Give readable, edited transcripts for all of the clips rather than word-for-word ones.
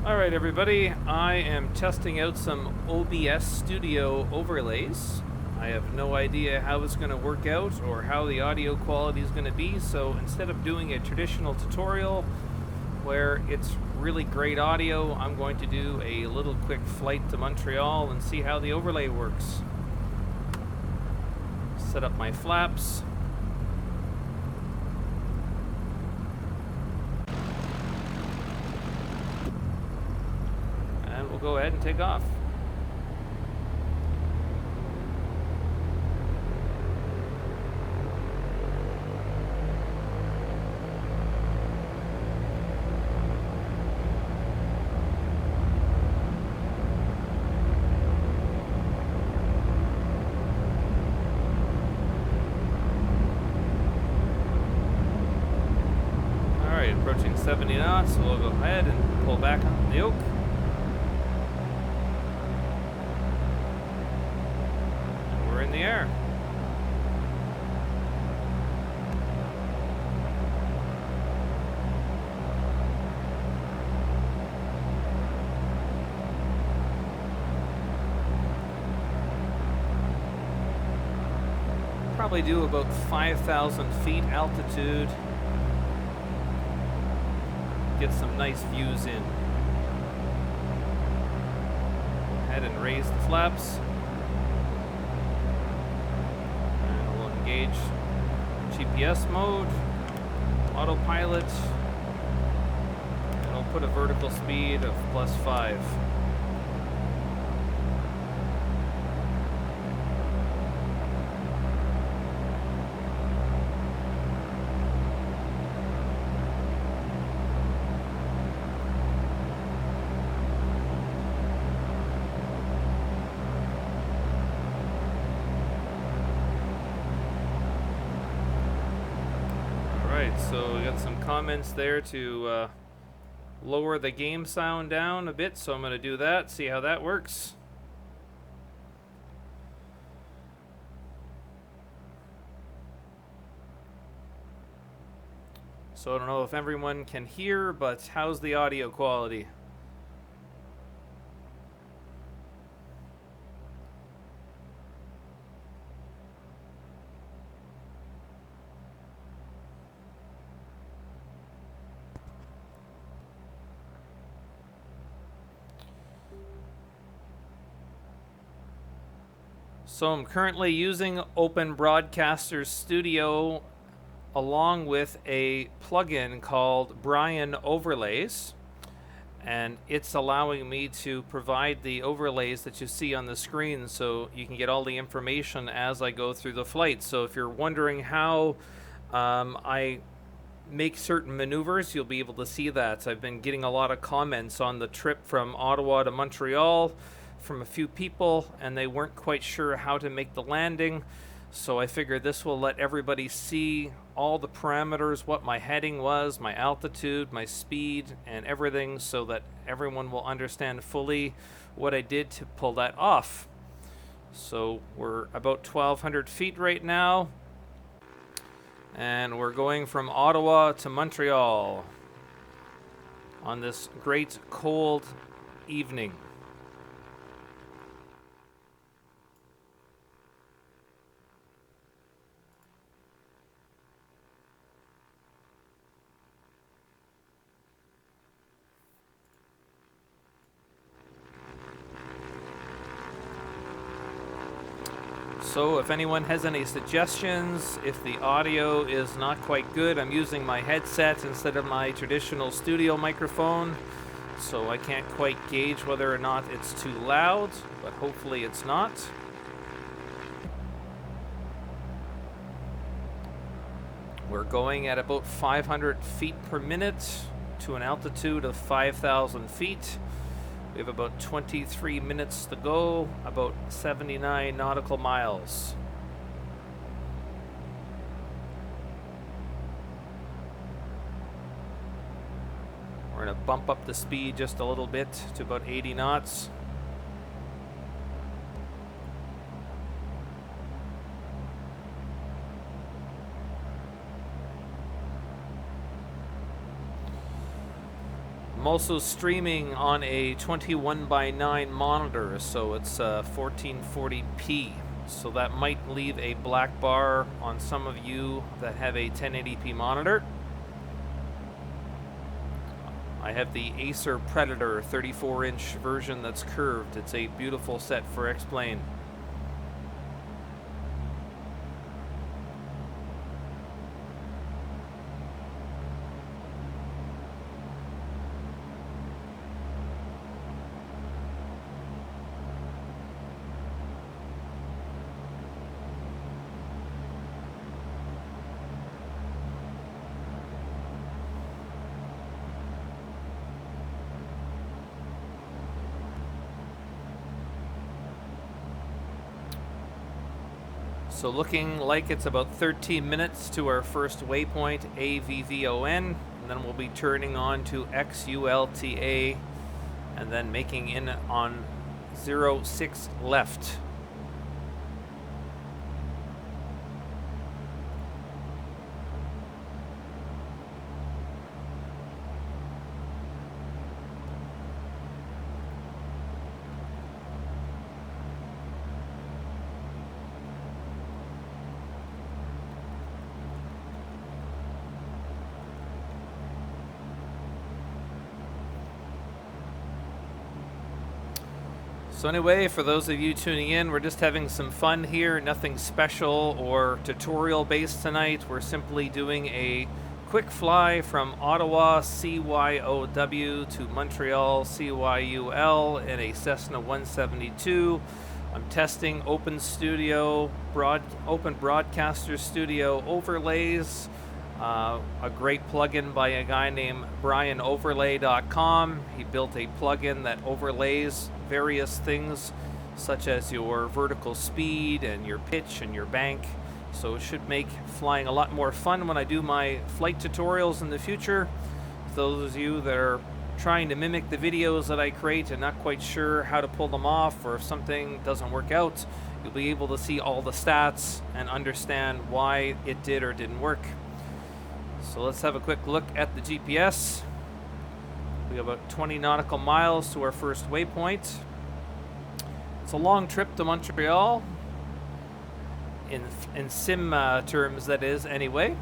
Alright everybody, I am testing out some OBS Studio overlays. I have no idea how it's going to work out or how the audio quality is going to be, so instead of doing a traditional tutorial where it's really great audio, I'm going to do a little quick flight to Montreal and see how the overlay works. Set up my flaps. And we'll go ahead and take off. Approaching 70 knots, so we'll go ahead and pull back on the yoke. And we're in the air. Probably do about 5,000 feet altitude. Get some nice views in. Go ahead and raise the flaps. And we'll engage GPS mode, autopilot, and we'll put a vertical speed of +5. So we got some comments there to lower the game sound down a bit, so I'm going to do that, see how that works. So I don't know if everyone can hear, but how's the audio quality? So I'm currently using Open Broadcaster Studio along with a plugin called Brian Overlays, and it's allowing me to provide the overlays that you see on the screen so you can get all the information as I go through the flight. So if you're wondering how I make certain maneuvers, you'll be able to see that. I've been getting a lot of comments on the trip from Ottawa to Montreal from a few people, and they weren't quite sure how to make the landing, so I figured this will let everybody see all the parameters, what my heading was, my altitude, my speed, and everything, so that everyone will understand fully what I did to pull that off. So we're about 1,200 feet right now, and we're going from Ottawa to Montreal on this great cold evening. So if anyone has any suggestions, if the audio is not quite good, I'm using my headset instead of my traditional studio microphone, so I can't quite gauge whether or not it's too loud, but hopefully it's not. We're going at about 500 feet per minute to an altitude of 5,000 feet. We have about 23 minutes to go, about 79 nautical miles. We're going to bump up the speed just a little bit to about 80 knots. I'm also streaming on a 21:9 monitor, so it's 1440p. So that might leave a black bar on some of you that have a 1080p monitor. I have the Acer Predator 34-inch version that's curved. It's a beautiful set for X-Plane. So looking like it's about 13 minutes to our first waypoint, AVVON, and then we'll be turning on to XULTA, and then making in on 06 left. So anyway, for those of you tuning in, we're just having some fun here, nothing special or tutorial based tonight. We're simply doing a quick fly from Ottawa CYOW to Montreal CYUL in a Cessna 172. I'm testing Open Broadcaster Studio overlays. A great plugin by a guy named BrianOverlay.com. He built a plugin that overlays various things such as your vertical speed and your pitch and your bank. So it should make flying a lot more fun when I do my flight tutorials in the future. Those of you that are trying to mimic the videos that I create and not quite sure how to pull them off, or if something doesn't work out, you'll be able to see all the stats and understand why it did or didn't work. So let's have a quick look at the GPS. We have about 20 nautical miles to our first waypoint. It's a long trip to Montreal, in sim terms that is anyway.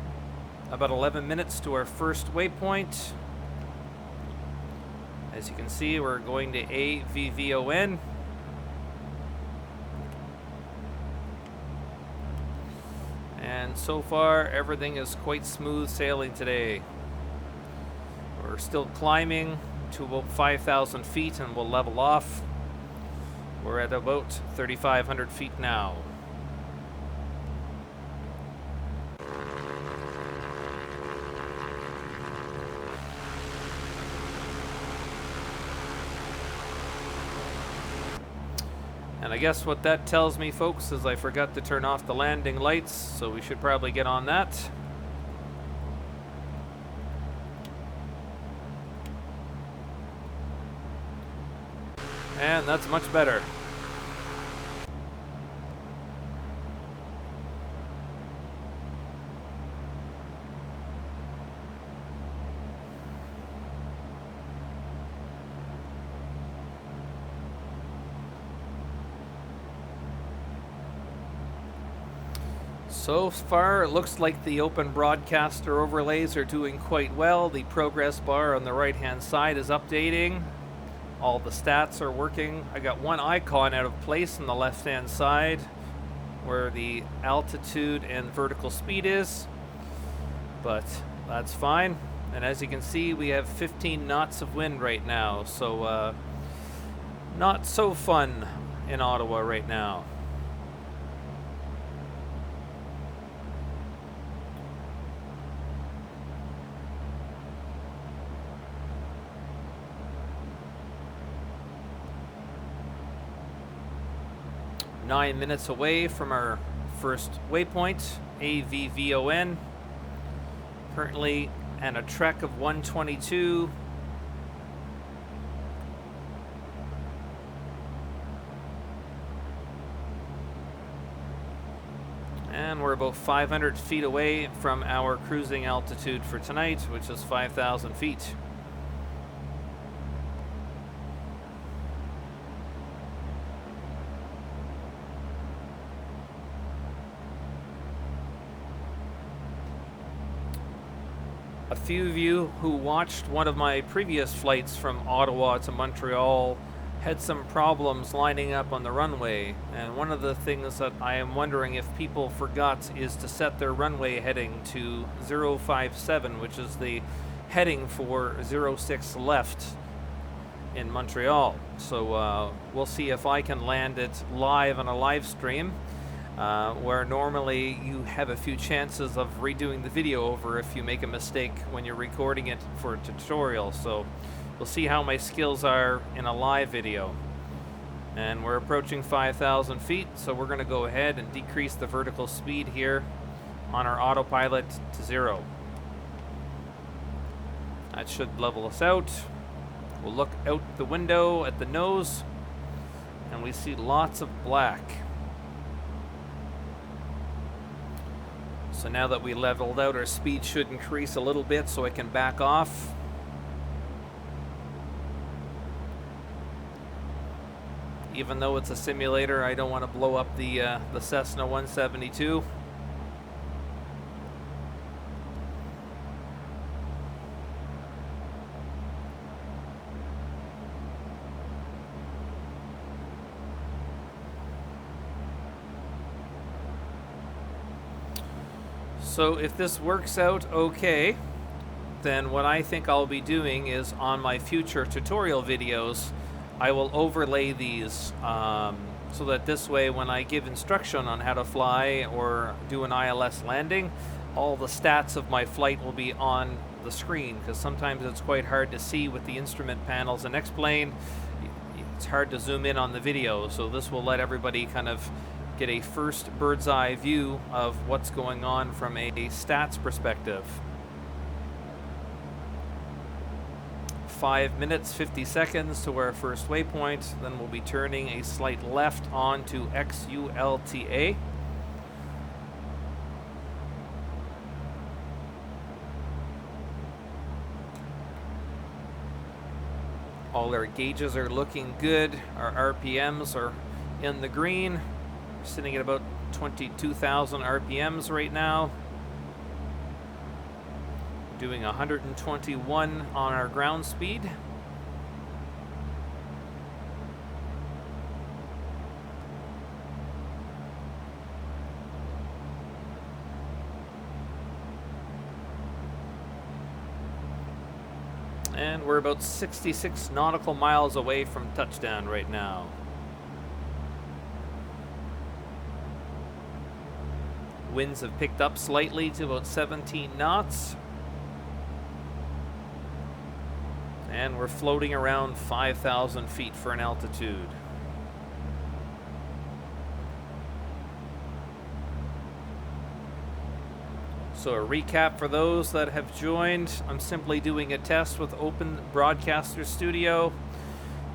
About 11 minutes to our first waypoint. As you can see, we're going to AVVON. And so far, everything is quite smooth sailing today. We're still climbing to about 5,000 feet and we'll level off. We're at about 3,500 feet now. And I guess what that tells me, folks, is I forgot to turn off the landing lights, so we should probably get on that. And that's much better. So far, it looks like the Open Broadcaster overlays are doing quite well. The progress bar on the right-hand side is updating. All the stats are working. I got one icon out of place on the left-hand side where the altitude and vertical speed is, but that's fine. And as you can see, we have 15 knots of wind right now, so not so fun in Ottawa right now. Nine minutes away from our first waypoint, AVVON. Currently at a trek of 122. And we're about 500 feet away from our cruising altitude for tonight, which is 5,000 feet. A few of you who watched one of my previous flights from Ottawa to Montreal had some problems lining up on the runway, and one of the things that I am wondering if people forgot is to set their runway heading to 057, which is the heading for 06 left in Montreal. So we'll see if I can land it live on a live stream, where normally you have a few chances of redoing the video over if you make a mistake when you're recording it for a tutorial. So we'll see how my skills are in a live video. And we're approaching 5,000 feet, so we're going to go ahead and decrease the vertical speed here on our autopilot to 0. That should level us out. We'll look out the window at the nose, and we see lots of black. So now that we leveled out, our speed should increase a little bit so I can back off. Even though it's a simulator, I don't want to blow up the Cessna 172. So if this works out okay, then what I think I'll be doing is on my future tutorial videos, I will overlay these so that this way when I give instruction on how to fly or do an ILS landing, all the stats of my flight will be on the screen, because sometimes it's quite hard to see with the instrument panels and X-plane. It's hard to zoom in on the video, so this will let everybody kind of get a first bird's eye view of what's going on from a stats perspective. 5 minutes, 50 seconds to our first waypoint, then we'll be turning a slight left onto XULTA. All our gauges are looking good. Our RPMs are in the green. We're sitting at about 22,000 RPMs right now. Doing 121 on our ground speed. And we're about 66 nautical miles away from touchdown right now. Winds have picked up slightly to about 17 knots. And we're floating around 5,000 feet for an altitude. So a recap for those that have joined, I'm simply doing a test with Open Broadcaster Studio,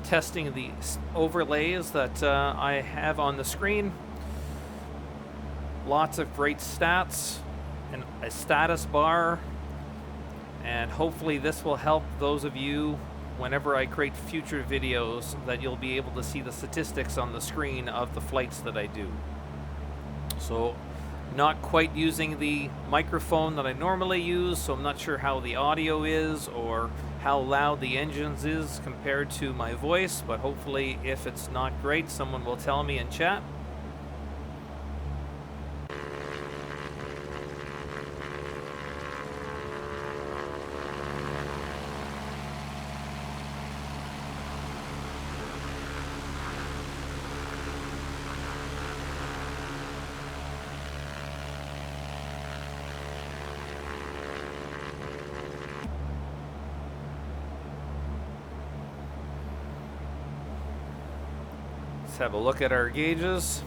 testing the overlays that I have on the screen. Lots of great stats and a status bar. And hopefully this will help those of you whenever I create future videos that you'll be able to see the statistics on the screen of the flights that I do. So not quite using the microphone that I normally use, so I'm not sure how the audio is or how loud the engines is compared to my voice, but hopefully if it's not great, someone will tell me in chat. Let's have a look at our gauges.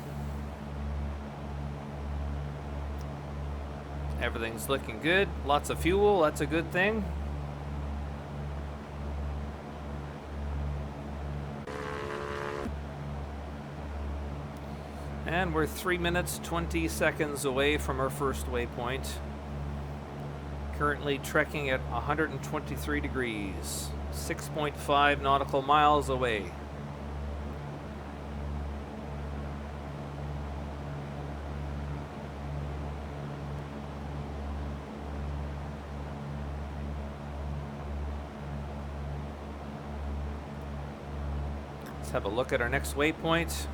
Everything's looking good. Lots of fuel, that's a good thing. And we're 3 minutes, 20 seconds away from our first waypoint. Currently trekking at 123 degrees, 6.5 nautical miles away. Let's have a look at our next waypoint.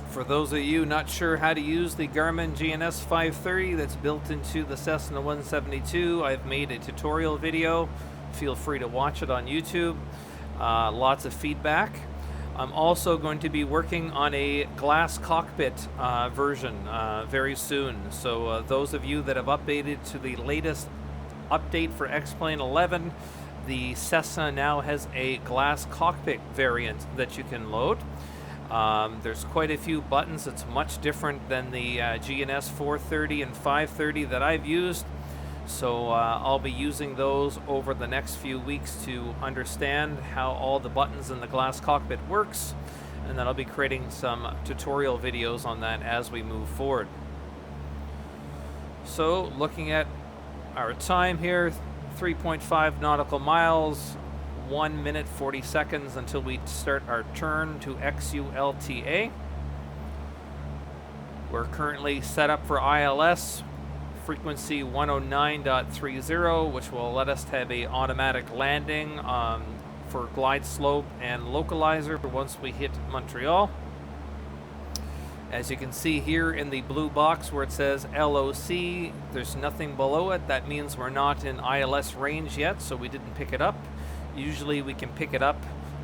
For those of you not sure how to use the Garmin GNS 530 that's built into the Cessna 172, I've made a tutorial video. Feel free to watch it on YouTube. Lots of feedback. I'm also going to be working on a glass cockpit version very soon. So those of you that have updated to the latest update for X-Plane 11, the Cessna now has a glass cockpit variant that you can load. There's quite a few buttons. It's much different than the GNS 430 and 530 that I've used. So I'll be using those over the next few weeks to understand how all the buttons in the glass cockpit works. And then I'll be creating some tutorial videos on that as we move forward. So looking at our time here, 3.5 nautical miles. 1 minute 40 seconds until we start our turn to XULTA. We're currently set up for ILS, frequency 109.30, which will let us have a automatic landing for glide slope and localizer once we hit Montreal. As you can see here in the blue box where it says LOC, there's nothing below it. That means we're not in ILS range yet, so we didn't pick it up. Usually we can pick it up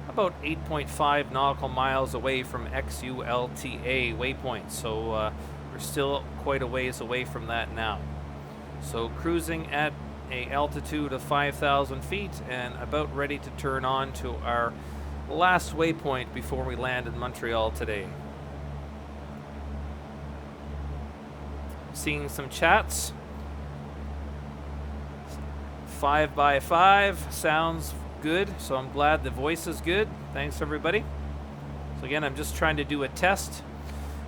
about 8.5 nautical miles away from XULTA waypoint, so we're still quite a ways away from that now. So cruising at a altitude of 5,000 feet and about ready to turn on to our last waypoint before we land in Montreal today. Seeing some chats. 5x5 sounds good, so I'm glad the voice is good. Thanks everybody. So again, I'm just trying to do a test.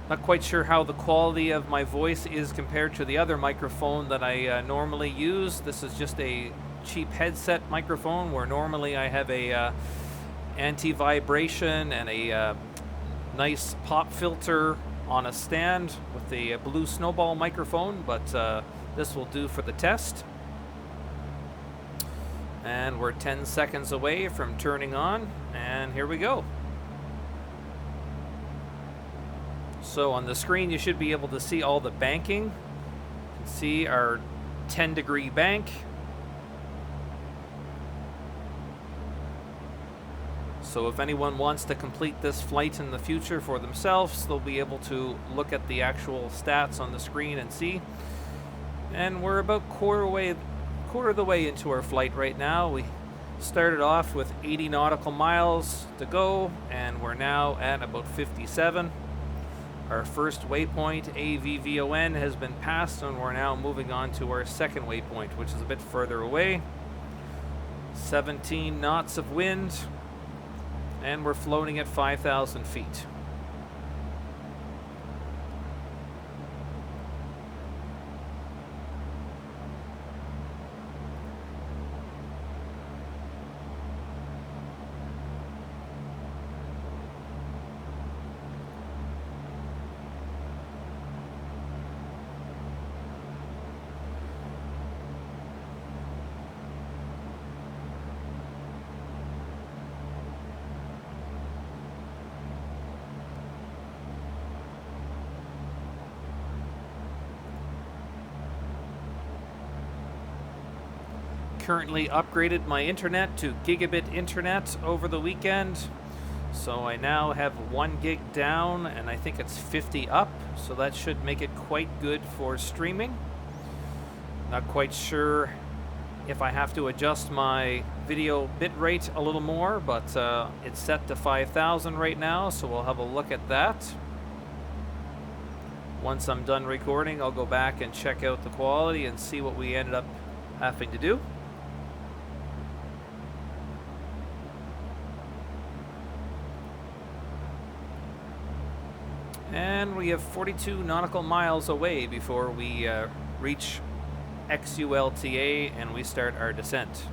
Not quite sure how the quality of my voice is compared to the other microphone that I normally use. This is just a cheap headset microphone where normally I have a anti-vibration and a nice pop filter on a stand with the blue snowball microphone, but this will do for the test. And we're 10 seconds away from turning on, and here we go. So on the screen you should be able to see all the banking. You can see our 10-degree bank. So if anyone wants to complete this flight in the future for themselves, they'll be able to look at the actual stats on the screen and see. And we're about quarter of the way into our flight right now. We started off with 80 nautical miles to go, and we're now at about 57. Our first waypoint, AVVON, has been passed, and we're now moving on to our second waypoint, which is a bit further away. 17 knots of wind, and we're floating at 5,000 feet. Currently upgraded my internet to gigabit internet over the weekend, so I now have 1 gig down and I think it's 50 up, so that should make it quite good for streaming. Not quite sure if I have to adjust my video bitrate a little more, but it's set to 5,000 right now, so we'll have a look at that. Once I'm done recording, I'll go back and check out the quality and see what we ended up having to do. And we have 42 nautical miles away before we reach XULTA and we start our descent.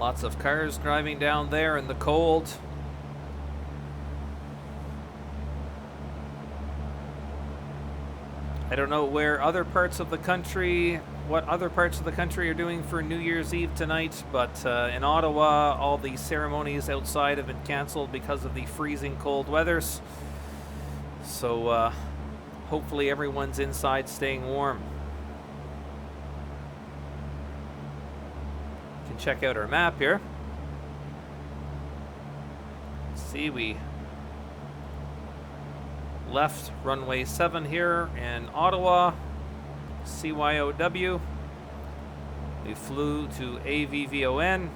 Lots of cars driving down there in the cold. I don't know where other parts of the country, what other parts of the country are doing for New Year's Eve tonight, but in Ottawa, all the ceremonies outside have been canceled because of the freezing cold weathers. So hopefully everyone's inside staying warm. You can check out our map here. See, we left runway 7 here in Ottawa, CYOW. We flew to AVVON,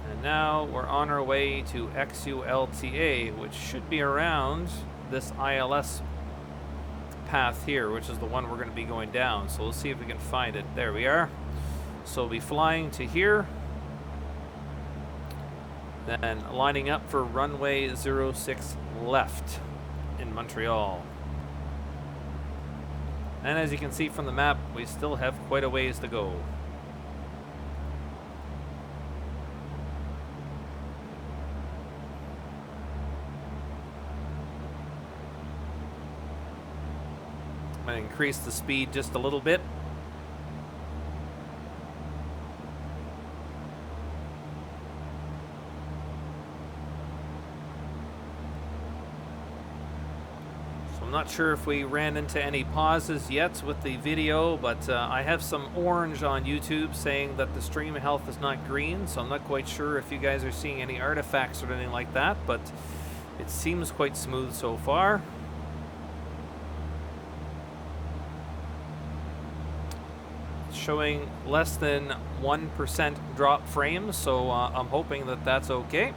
and now we're on our way to XULTA, which should be around this ILS path here, which is the one we're going to be going down. So we'll see if we can find it. There we are. So we'll be flying to here, then lining up for runway 06 left in Montreal. And as you can see from the map, we still have quite a ways to go. I'm going to increase the speed just a little bit. I'm not sure if we ran into any pauses yet with the video, but I have some orange on YouTube saying that the stream health is not green, so I'm not quite sure if you guys are seeing any artifacts or anything like that, but it seems quite smooth so far. It's showing less than 1% drop frames, so I'm hoping that that's okay.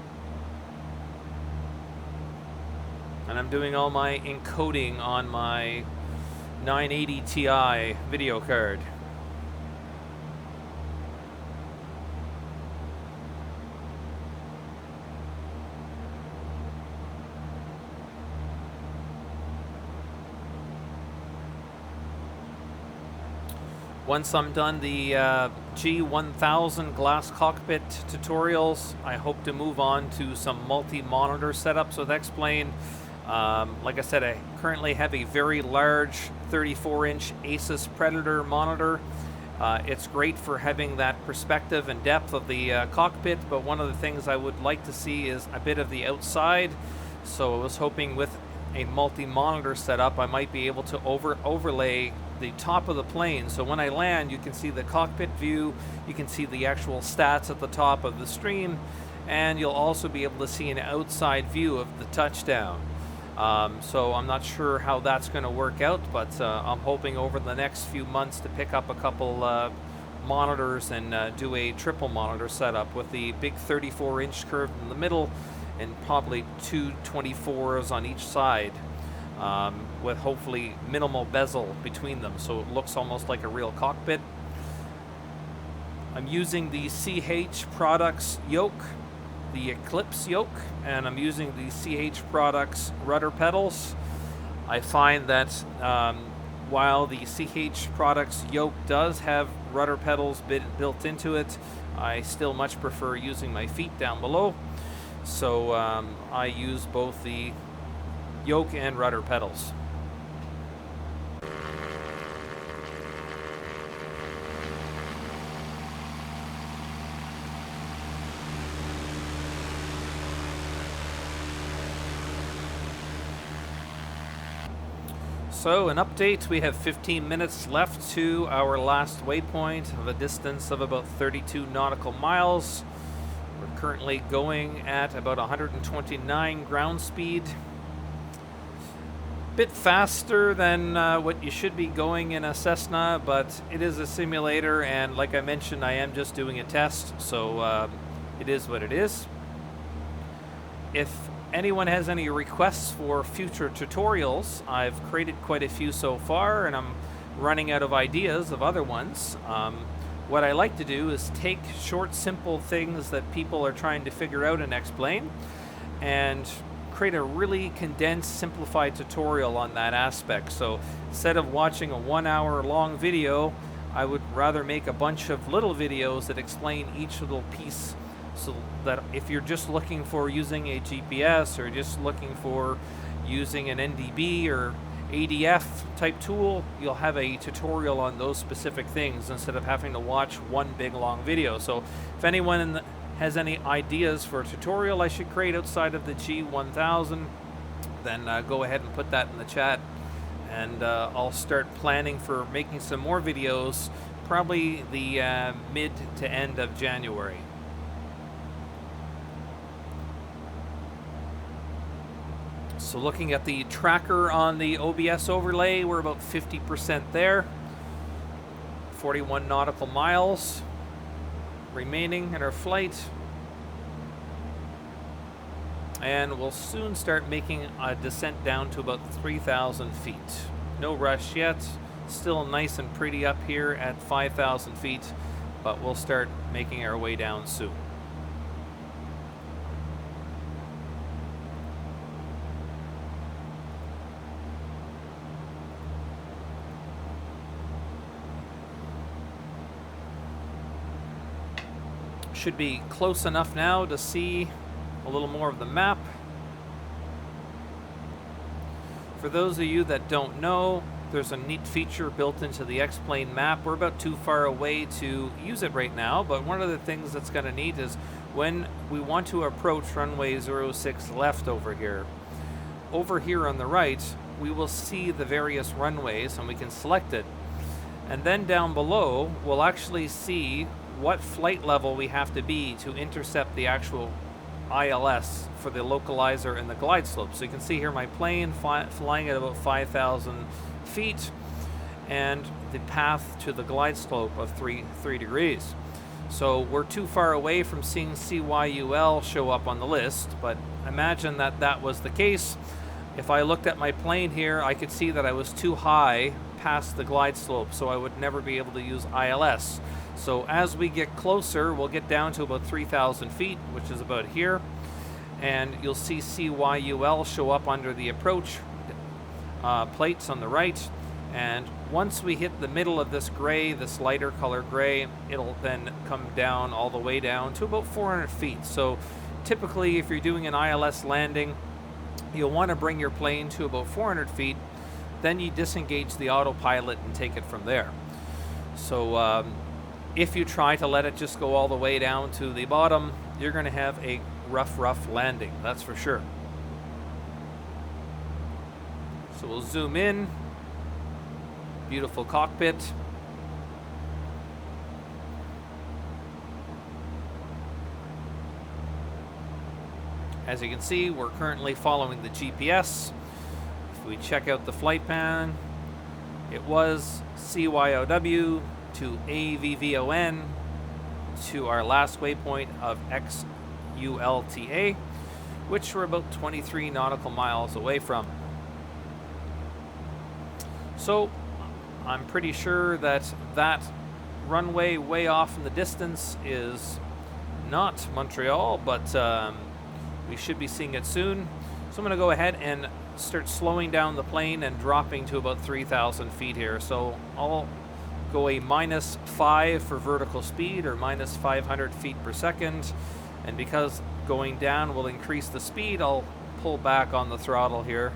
And I'm doing all my encoding on my 980 Ti video card. Once I'm done the G1000 glass cockpit tutorials, I hope to move on to some multi-monitor setups with X-Plane. Like I said, I currently have a very large 34-inch Asus Predator monitor. It's great for having that perspective and depth of the cockpit, but one of the things I would like to see is a bit of the outside. So I was hoping with a multi-monitor setup, I might be able to overlay the top of the plane. So when I land, you can see the cockpit view, you can see the actual stats at the top of the stream, and you'll also be able to see an outside view of the touchdown. So I'm not sure how that's going to work out, but I'm hoping over the next few months to pick up a couple monitors and do a triple monitor setup with the big 34-inch curve in the middle and probably two 24s on each side, with hopefully minimal bezel between them, so it looks almost like a real cockpit. I'm using the CH Products yoke, the Eclipse yoke, and I'm using the CH Products rudder pedals. I find that while the CH Products yoke does have rudder pedals built into it, I still much prefer using my feet down below. So I use both the yoke and rudder pedals. So an update, we have 15 minutes left to our last waypoint of a distance of about 32 nautical miles. We're currently going at about 129 ground speed. Bit faster than what you should be going in a Cessna, but it is a simulator, and like I mentioned, I am just doing a test, so it is what it is. If anyone has any requests for future tutorials, I've created quite a few so far, and I'm running out of ideas of other ones. What I like to do is take short, simple things that people are trying to figure out and explain, and create a really condensed, simplified tutorial on that aspect. So instead of watching a 1 hour long video, I would rather make a bunch of little videos that explain each little piece, so that if you're just looking for using a GPS or just looking for using an NDB or ADF type tool, you'll have a tutorial on those specific things instead of having to watch one big long video. So if anyone has any ideas for a tutorial I should create outside of the G1000, then go ahead and put that in the chat, and I'll start planning for making some more videos, probably the mid to end of January. So looking at the tracker on the OBS overlay, we're about 50% there. 41 nautical miles remaining in our flight. And we'll soon start making a descent down to about 3,000 feet. No rush yet. Still nice and pretty up here at 5,000 feet, but we'll start making our way down soon. Should be close enough now to see a little more of the map. For those of you that don't know, there's a neat feature built into the X-Plane map. We're about too far away to use it right now, but one of the things that's kind of neat is when we want to approach runway 06 left over here on the right, we will see the various runways and we can select it. And then down below, we'll actually see what flight level we have to be to intercept the actual ILS for the localizer and the glide slope. So you can see here my plane flying at about 5,000 feet and the path to the glide slope of 3 degrees. So we're too far away from seeing CYUL show up on the list, but imagine that that was the case. If I looked at my plane here, I could see that I was too high past the glide slope, so I would never be able to use ILS. So as we get closer, we'll get down to about 3,000 feet, which is about here, and you'll see CYUL show up under the approach plates on the right. And once we hit the middle of this gray, this lighter color gray, it'll then come down all the way down to about 400 feet. So typically, if you're doing an ILS landing, you'll want to bring your plane to about 400 feet, then you disengage the autopilot and take it from there. So if you try to let it just go all the way down to the bottom, you're going to have a rough landing, that's for sure. So we'll zoom in. Beautiful cockpit. As you can see, we're currently following the GPS. If we check out the flight plan, it was CYOW to AVVON to our last waypoint of XULTA, which we're about 23 nautical miles away from. So I'm pretty sure that that runway way off in the distance is not Montreal, but we should be seeing it soon. So I'm going to go ahead and start slowing down the plane and dropping to about 3,000 feet here. So I'll go a -5 for vertical speed, or -500 feet per second. And because going down will increase the speed, I'll pull back on the throttle here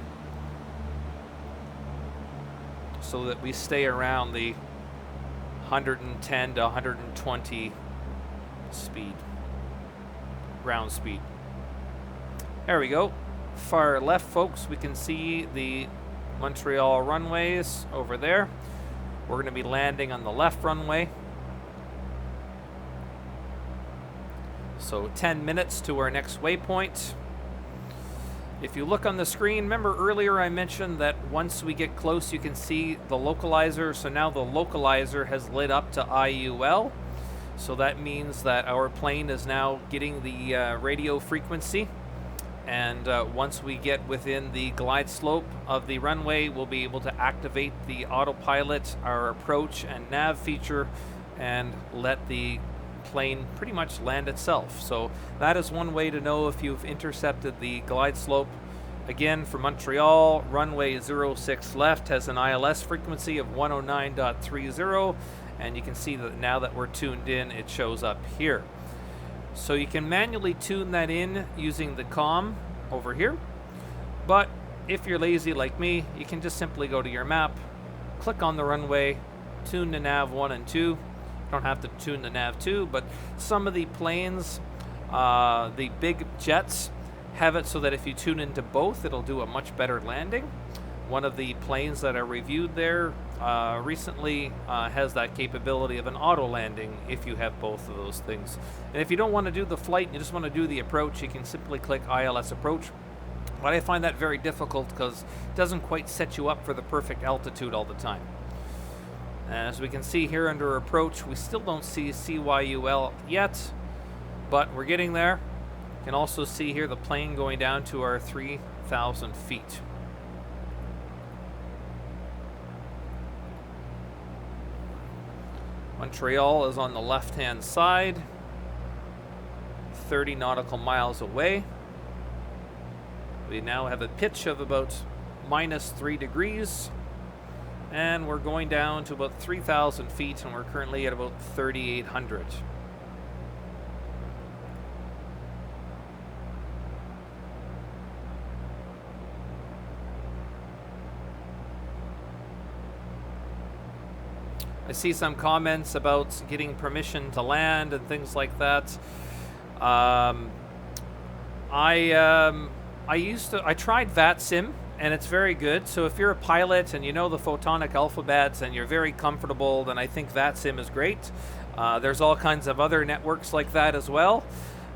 so that we stay around the 110 to 120 speed, ground speed. There we go. Far left, folks, we can see the Montreal runways over there. We're going to be landing on the left runway. So 10 minutes to our next waypoint. If you look on the screen, remember earlier I mentioned that once we get close you can see the localizer. So now the localizer has lit up to IUL. So that means that our plane is now getting the radio frequency. And once we get within the glide slope of the runway, we'll be able to activate the autopilot, our approach and nav feature, and let the plane pretty much land itself. So that is one way to know if you've intercepted the glide slope. Again, for Montreal, runway 06 left has an ILS frequency of 109.30, and you can see that now that we're tuned in, it shows up here. So you can manually tune that in using the COM over here, but if you're lazy like me, you can just simply go to your map, click on the runway, tune the nav 1 and 2. You don't have to tune the nav 2, but some of the planes, the big jets, have it so that if you tune into both, it'll do a much better landing. One of the planes that I reviewed there recently has that capability of an auto landing if you have both of those things. And if you don't want to do the flight and you just want to do the approach, you can simply click ILS approach. But I find that very difficult because it doesn't quite set you up for the perfect altitude all the time. And as we can see here under approach, we still don't see CYUL yet, but we're getting there. You can also see here the plane going down to our 3,000 feet. Montreal is on the left-hand side, 30 nautical miles away. We now have a pitch of about -3 degrees, and we're going down to about 3,000 feet, and we're currently at about 3,800. I see some comments about getting permission to land and things like that. I tried VATSIM, and it's very good. So if you're a pilot and you know the photonic alphabets and you're very comfortable, then I think VATSIM is great. There's all kinds of other networks like that as well.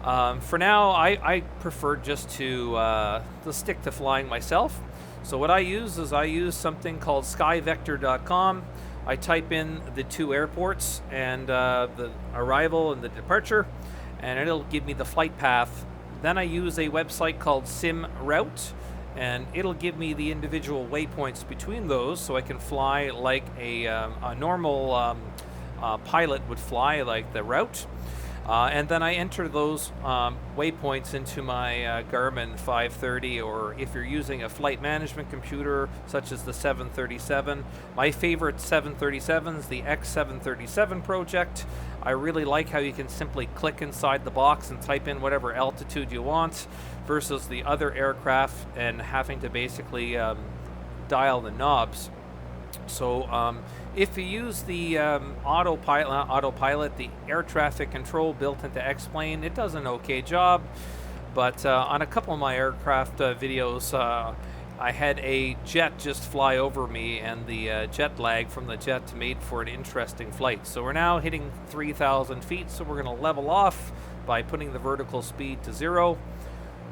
For now, I prefer just to stick to flying myself. So what I use something called skyvector.com. I type in the 2 airports and the arrival and the departure, and it'll give me the flight path. Then I use a website called SimRoute, and it'll give me the individual waypoints between those, so I can fly like a normal pilot would fly, like the route. And then I enter those waypoints into my Garmin 530, or if you're using a flight management computer such as the 737. My favorite 737 is the X737 project. I really like how you can simply click inside the box and type in whatever altitude you want, versus the other aircraft and having to basically dial the knobs. So if you use the autopilot, the air traffic control built into X-Plane, it does an okay job. But on a couple of my aircraft videos, I had a jet just fly over me, and the jet lag from the jet made for an interesting flight. So we're now hitting 3,000 feet, so we're going to level off by putting the vertical speed to 0.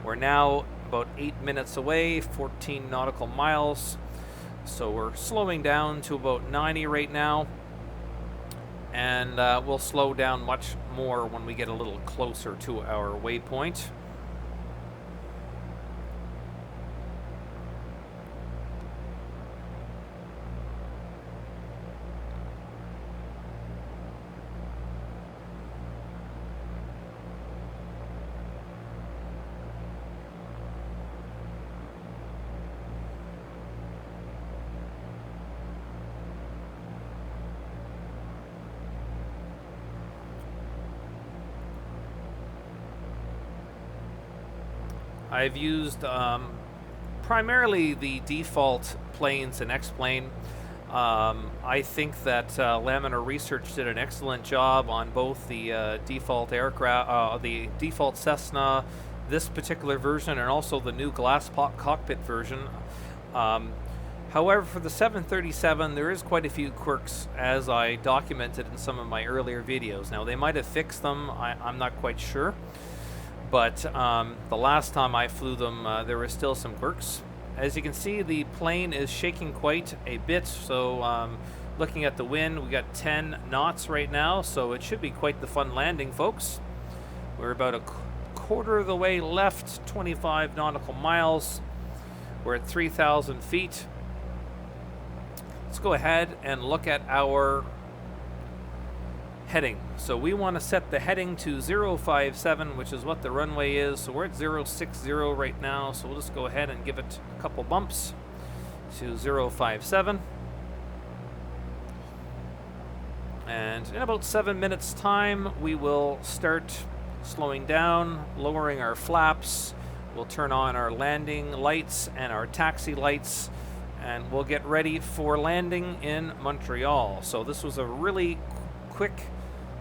We're now about 8 minutes away, 14 nautical miles. So we're slowing down to about 90 right now, and we'll slow down much more when we get a little closer to our waypoint. I've used primarily the default planes in X-Plane. I think that Laminar Research did an excellent job on both the default aircraft, the default Cessna, this particular version, and also the new glass cockpit version. However, for the 737, there is quite a few quirks, as I documented in some of my earlier videos. Now, they might have fixed them, I'm not quite sure. But the last time I flew them, there were still some quirks. As you can see, the plane is shaking quite a bit. So looking at the wind, we got 10 knots right now. So it should be quite the fun landing, folks. We're about a quarter of the way left, 25 nautical miles. We're at 3,000 feet. Let's go ahead and look at our heading. So we want to set the heading to 057, which is what the runway is. So we're at 060 right now. So we'll just go ahead and give it a couple bumps to 057. And in about 7 minutes time, we will start slowing down, lowering our flaps. We'll turn on our landing lights and our taxi lights, and we'll get ready for landing in Montreal. So this was a really quick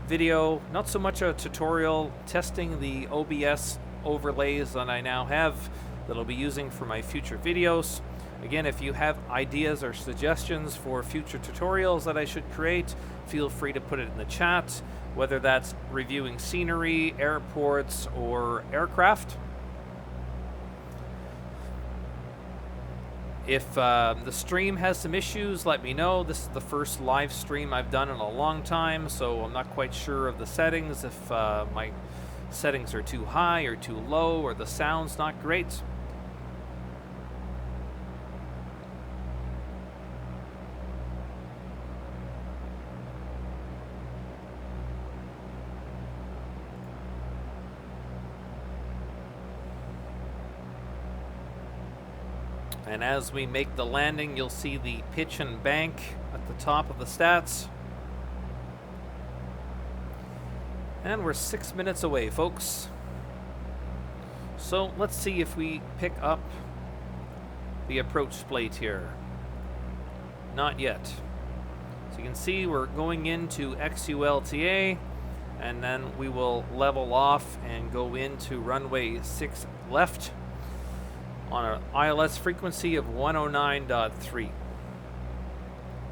video, not so much a tutorial, testing the OBS overlays that I now have that I'll be using for my future videos. Again, if you have ideas or suggestions for future tutorials that I should create, feel free to put it in the chat, whether that's reviewing scenery, airports, or aircraft. If the stream has some issues, let me know. This is the first live stream I've done in a long time, so I'm not quite sure of the settings, if my settings are too high or too low, or the sound's not great. And as we make the landing, you'll see the pitch and bank at the top of the stats. And we're 6 minutes away, folks. So let's see if we pick up the approach plate here. Not yet. So you can see we're going into XULTA, and then we will level off and go into runway 6 left on an ILS frequency of 109.3.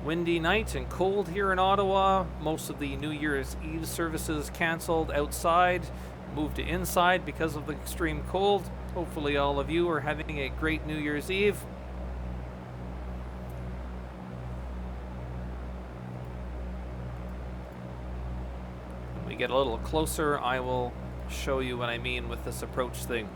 Windy night and cold here in Ottawa. Most of the New Year's Eve services canceled outside, moved to inside because of the extreme cold. Hopefully all of you are having a great New Year's Eve. When we get a little closer, I will show you what I mean with this approach thing.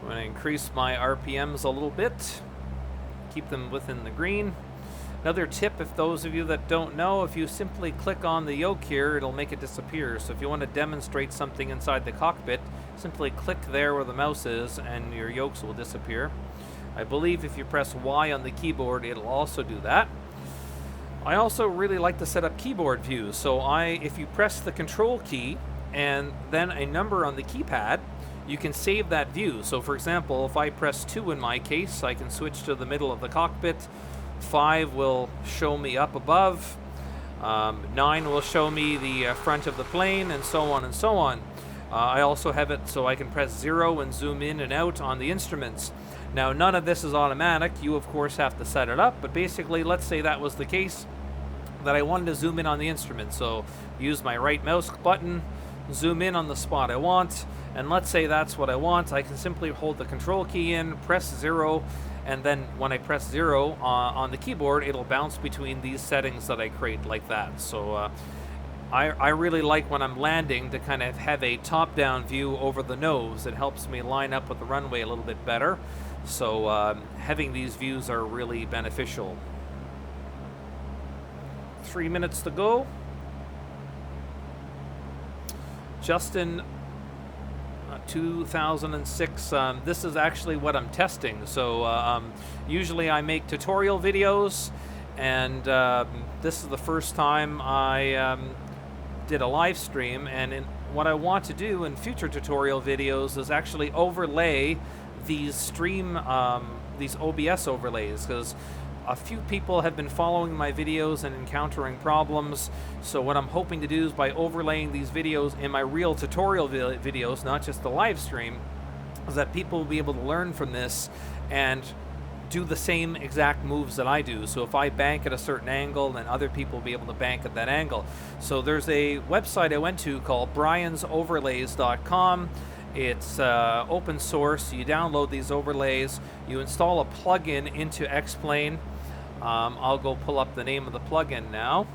I'm going to increase my RPMs a little bit, keep them within the green. Another tip, if those of you that don't know, if you simply click on the yoke here, it'll make it disappear. So if you want to demonstrate something inside the cockpit, simply click there where the mouse is and your yokes will disappear. I believe if you press Y on the keyboard, it'll also do that. I also really like to set up keyboard views. So if you press the control key and then a number on the keypad, you can save that view. So for example, if I press 2 in my case, I can switch to the middle of the cockpit. 5 will show me up above. 9 will show me the front of the plane, and so on and so on. I also have it so I can press 0 and zoom in and out on the instruments. Now, none of this is automatic. You, of course, have to set it up. But basically, let's say that was the case, that I wanted to zoom in on the instrument. So use my right mouse button, zoom in on the spot I want. And let's say that's what I want. I can simply hold the control key in, press 0, and then when I press 0 on the keyboard, it'll bounce between these settings that I create like that. So I really like when I'm landing to kind of have a top-down view over the nose. It helps me line up with the runway a little bit better. So having these views are really beneficial. 3 minutes to go. Justin, 2006. This is actually what I'm testing. So usually I make tutorial videos, and this is the first time I did a live stream. And what I want to do in future tutorial videos is actually overlay these these OBS overlays, because a few people have been following my videos and encountering problems. So what I'm hoping to do is, by overlaying these videos in my real tutorial videos, not just the live stream, is that people will be able to learn from this and do the same exact moves that I do. So if I bank at a certain angle, then other people will be able to bank at that angle. So there's a website I went to called briansoverlays.com. It's open source. You download these overlays, you install a plugin into X-Plane. I'll go pull up the name of the plugin now.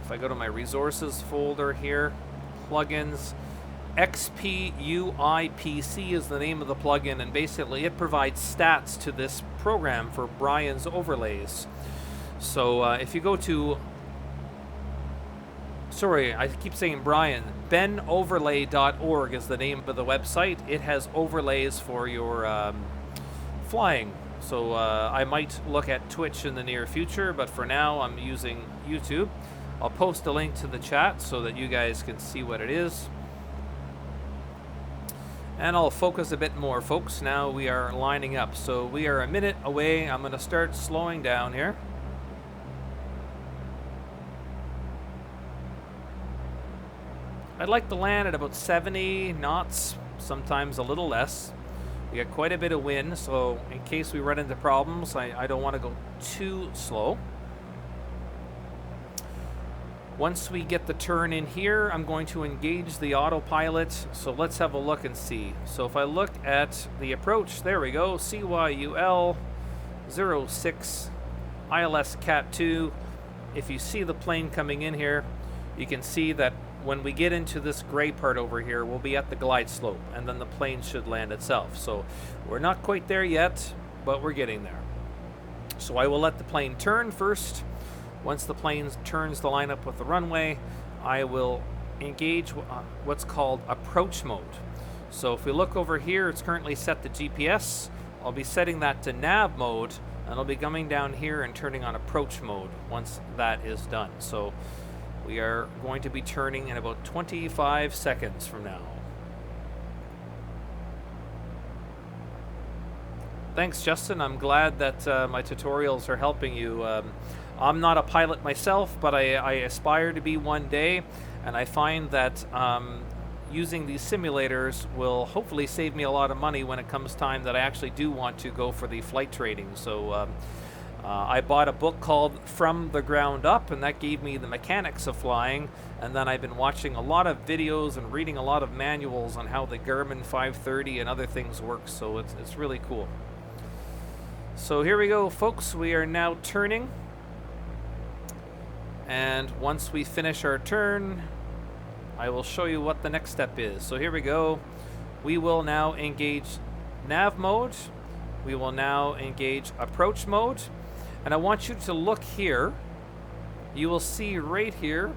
If I go to my resources folder here, plugins, XPUIPC is the name of the plugin, and basically it provides stats to this program for Brian's overlays. So if you go to Sorry, I keep saying Brian. benoverlay.org is the name of the website. It has overlays for your flying. So I might look at Twitch in the near future, but for now I'm using YouTube. I'll post a link to the chat so that you guys can see what it is. And I'll focus a bit more, folks. Now we are lining up. So we are a minute away. I'm going to start slowing down here. I'd like to land at about 70 knots, sometimes a little less. We got quite a bit of wind, so in case we run into problems, I don't want to go too slow. Once we get the turn in here, I'm going to engage the autopilot. So let's have a look and see. So if I look at the approach, there we go, CYUL 06 ILS Cat 2. If you see the plane coming in here, you can see that when we get into this gray part over here, we'll be at the glide slope, and then the plane should land itself. So we're not quite there yet, but we're getting there. So I will let the plane turn first. Once the plane turns the line up with the runway, I will engage what's called approach mode. So if we look over here, it's currently set to GPS. I'll be setting that to nav mode, and I'll be coming down here and turning on approach mode once that is done. So we are going to be turning in about 25 seconds from now. Thanks, Justin. I'm glad that my tutorials are helping you. I'm not a pilot myself, but I aspire to be one day, and I find that using these simulators will hopefully save me a lot of money when it comes time that I actually do want to go for the flight training. So I bought a book called From the Ground Up, and that gave me the mechanics of flying, and then I've been watching a lot of videos and reading a lot of manuals on how the Garmin 530 and other things work, so it's really cool. So here we go, folks. We are now turning. And once we finish our turn, I will show you what the next step is. So here we go. We will now engage nav mode. We will now engage approach mode. And I want you to look here. You will see right here,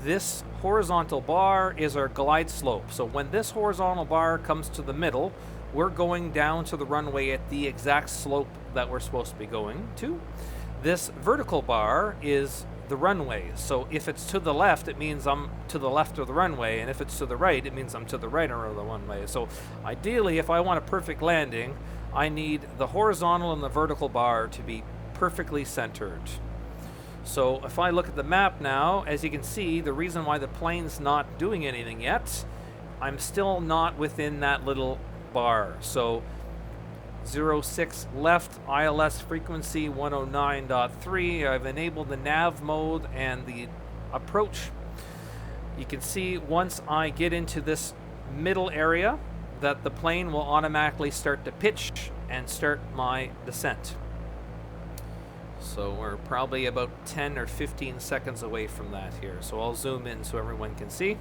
this horizontal bar is our glide slope. So when this horizontal bar comes to the middle, we're going down to the runway at the exact slope that we're supposed to be going to. This vertical bar is the runway. So if it's to the left, it means I'm to the left of the runway, and if it's to the right, it means I'm to the right of the runway. So ideally, if I want a perfect landing, I need the horizontal and the vertical bar to be perfectly centered. So if I look at the map now, as you can see, the reason why the plane's not doing anything yet, I'm still not within that little bar. So 06 left, ILS frequency 109.3. I've enabled the nav mode and the approach. You can see once I get into this middle area that the plane will automatically start to pitch and start my descent. So we're probably about 10 or 15 seconds away from that here. So I'll zoom in so everyone can see.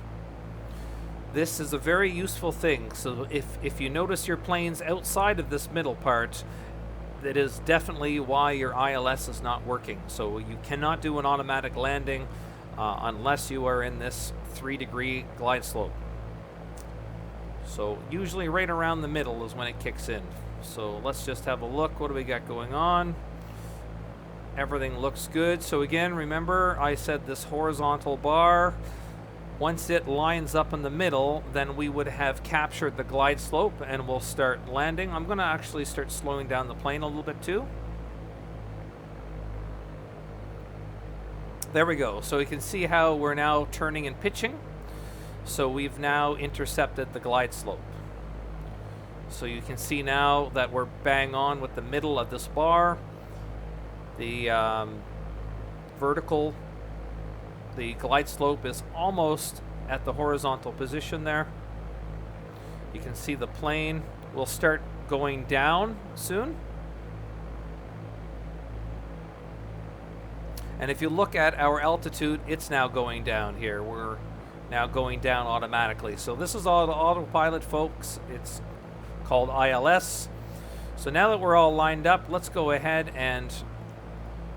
This is a very useful thing. So if you notice your plane's outside of this middle part, that is definitely why your ILS is not working. So you cannot do an automatic landing unless you are in this 3-degree glide slope. So usually right around the middle is when it kicks in. So let's just have a look. What do we got going on? Everything looks good. So again, remember I said this horizontal bar, once it lines up in the middle, then we would have captured the glide slope and we'll start landing. I'm going to actually start slowing down the plane a little bit too. There we go. So you can see how we're now turning and pitching. So we've now intercepted the glide slope. So you can see now that we're bang on with the middle of this bar. The vertical, the glide slope is almost at the horizontal position there. You can see the plane will start going down soon. And if you look at our altitude, it's now going down here. We're now going down automatically. So this is all the autopilot, folks. It's called ILS. So now that we're all lined up, let's go ahead and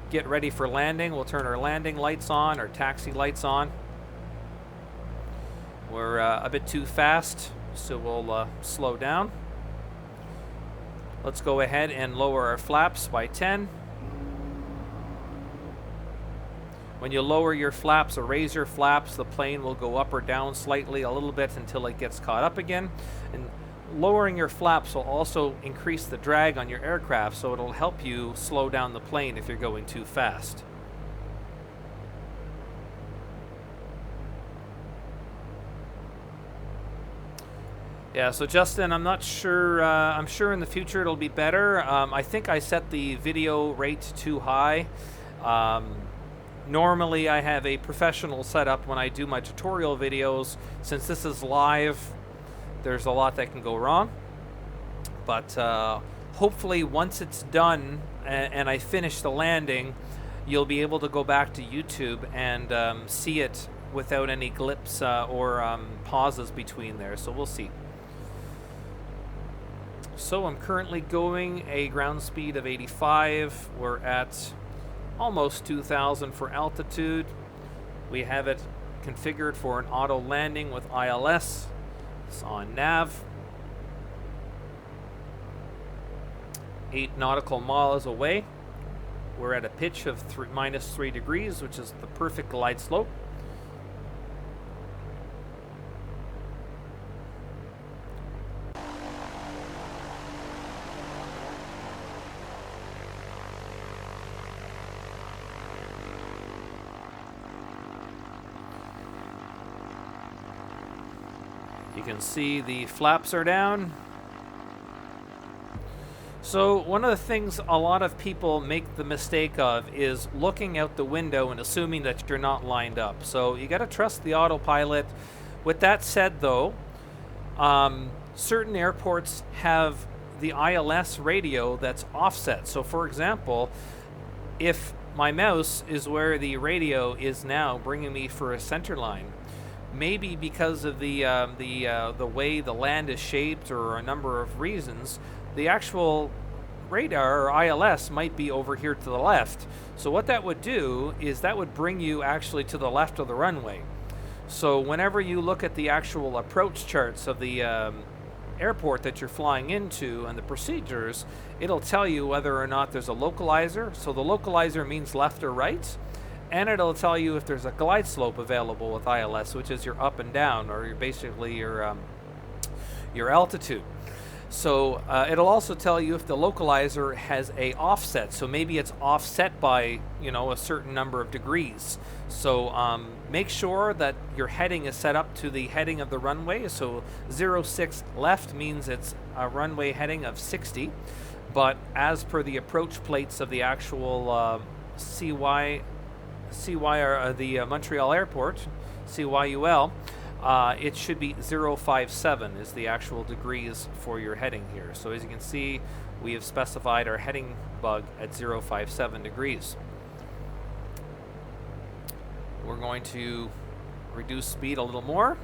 get ready for landing. We'll turn our landing lights on, our taxi lights on. We're a bit too fast, so we'll slow down. Let's go ahead and lower our flaps by 10. When you lower your flaps or raise your flaps, the plane will go up or down slightly a little bit until it gets caught up again. And lowering your flaps will also increase the drag on your aircraft, so it'll help you slow down the plane if you're going too fast. Yeah, so Justin, I'm not sure. I'm sure in the future it'll be better. I think I set the video rate too high. Normally I have a professional setup when I do my tutorial videos. Since this is live, there's a lot that can go wrong. But hopefully once it's done and I finish the landing, you'll be able to go back to YouTube and see it without any blips or pauses between there. So we'll see. So I'm currently going a ground speed of 85. We're at almost 2,000 for altitude. We have it configured for an auto landing with ILS. It's on nav. 8 nautical miles away. We're at a pitch of -3 degrees, which is the perfect glide slope. You can see the flaps are down. So one of the things a lot of people make the mistake of is looking out the window and assuming that you're not lined up. So you got to trust the autopilot. With that said, though, certain airports have the ILS radio that's offset. So for example, if my mouse is where the radio is now bringing me for a center line, maybe because of the way the land is shaped or a number of reasons, the actual radar or ILS might be over here to the left. So what that would do is that would bring you actually to the left of the runway. So whenever you look at the actual approach charts of the airport that you're flying into and the procedures, it'll tell you whether or not there's a localizer. So the localizer means left or right. And it'll tell you if there's a glide slope available with ILS, which is your up and down, or basically your altitude. So it'll also tell you if the localizer has a offset. So maybe it's offset by, you know, a certain number of degrees. So make sure that your heading is set up to the heading of the runway. So 06 left means it's a runway heading of 60. But as per the approach plates of the actual CY or the Montreal airport, CYUL, it should be 057 is the actual degrees for your heading here. So as you can see, we have specified our heading bug at 057 degrees. We're going to reduce speed a little more.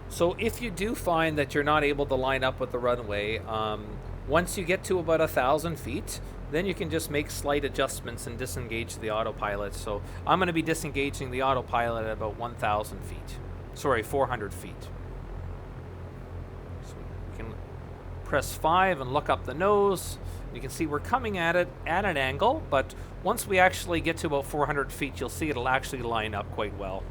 So if you do find that you're not able to line up with the runway, once you get to about 1,000 feet, then you can just make slight adjustments and disengage the autopilot. So I'm going to be disengaging the autopilot at about 1,000 feet. Sorry, 400 feet. So we can press 5 and look up the nose. You can see we're coming at it at an angle, but once we actually get to about 400 feet, you'll see it'll actually line up quite well.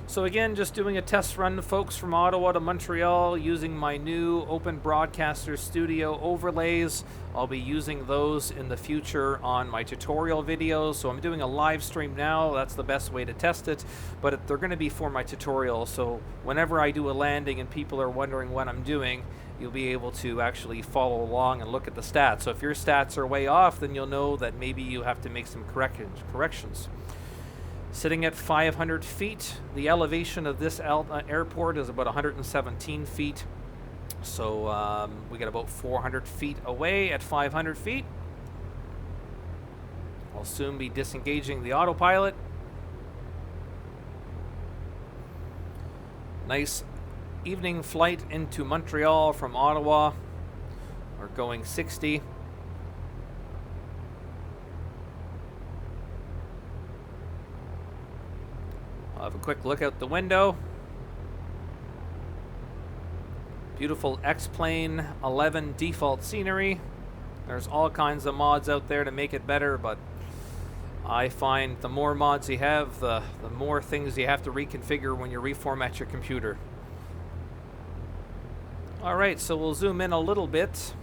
So again, just doing a test run, folks, from Ottawa to Montreal using my new Open Broadcaster Studio overlays. I'll be using those in the future on my tutorial videos. So I'm doing a live stream now. That's the best way to test it. But they're going to be for my tutorial. So whenever I do a landing and people are wondering what I'm doing, you'll be able to actually follow along and look at the stats. So if your stats are way off, then you'll know that maybe you have to make some corrections. Sitting at 500 feet, the elevation of this airport is about 117 feet. So we get about 400 feet away at 500 feet. I'll soon be disengaging the autopilot. Nice evening flight into Montreal from Ottawa. We're going 60. I'll have a quick look out the window. Beautiful X-Plane 11 default scenery. There's all kinds of mods out there to make it better, but I find the more mods you have, the more things you have to reconfigure when you reformat your computer. Alright, so we'll zoom in a little bit.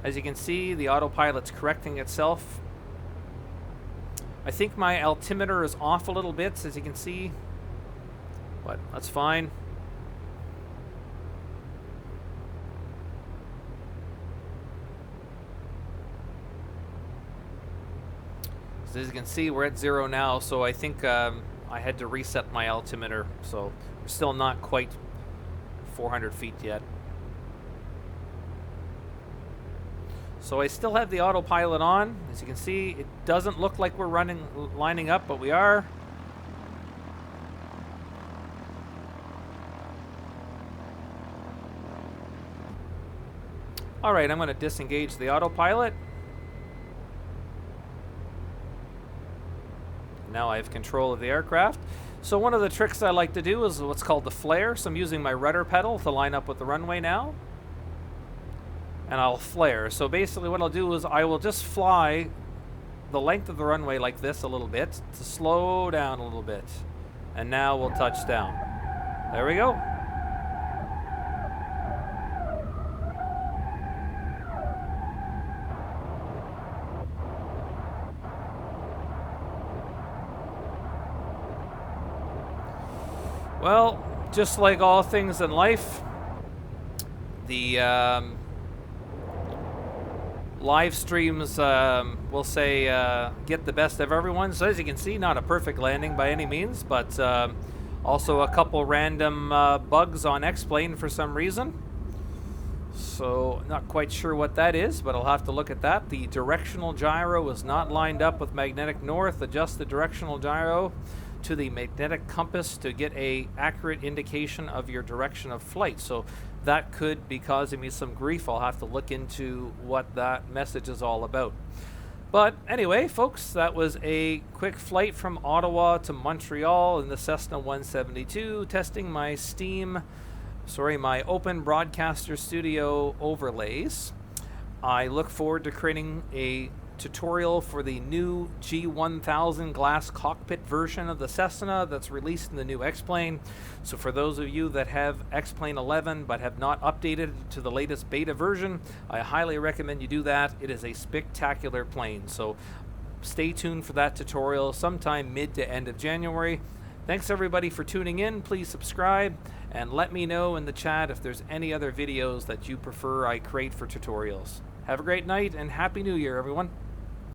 As you can see, the autopilot's correcting itself. I think my altimeter is off a little bit, as you can see, but that's fine. As you can see, we're at 0 now, so I think I had to reset my altimeter, so we're still not quite 400 feet yet. So I still have the autopilot on. As you can see, it doesn't look like we're lining up, but we are. All right, I'm going to disengage the autopilot. Now I have control of the aircraft. So one of the tricks I like to do is what's called the flare. So I'm using my rudder pedal to line up with the runway now. And I'll flare. So basically what I'll do is I will just fly the length of the runway like this a little bit to slow down a little bit. And now we'll touch down. There we go. Well, just like all things in life, the live streams, we'll say, get the best of everyone. So as you can see, not a perfect landing by any means, but also a couple random bugs on X-Plane for some reason. So not quite sure what that is, but I'll have to look at that. The directional gyro is not lined up with magnetic north. Adjust the directional gyro to the magnetic compass to get a accurate indication of your direction of flight. So that could be causing me some grief. I'll have to look into what that message is all about. But anyway, folks, that was a quick flight from Ottawa to Montreal in the Cessna 172, testing my my Open Broadcaster Studio overlays. I look forward to creating a tutorial for the new G1000 glass cockpit version of the Cessna that's released in the new X-Plane. So for those of you that have X-Plane 11 but have not updated to the latest beta version, I highly recommend you do that. It is a spectacular plane. So stay tuned for that tutorial sometime mid to end of January. Thanks everybody for tuning in. Please subscribe and let me know in the chat if there's any other videos that you prefer I create for tutorials. Have a great night and Happy New Year, everyone.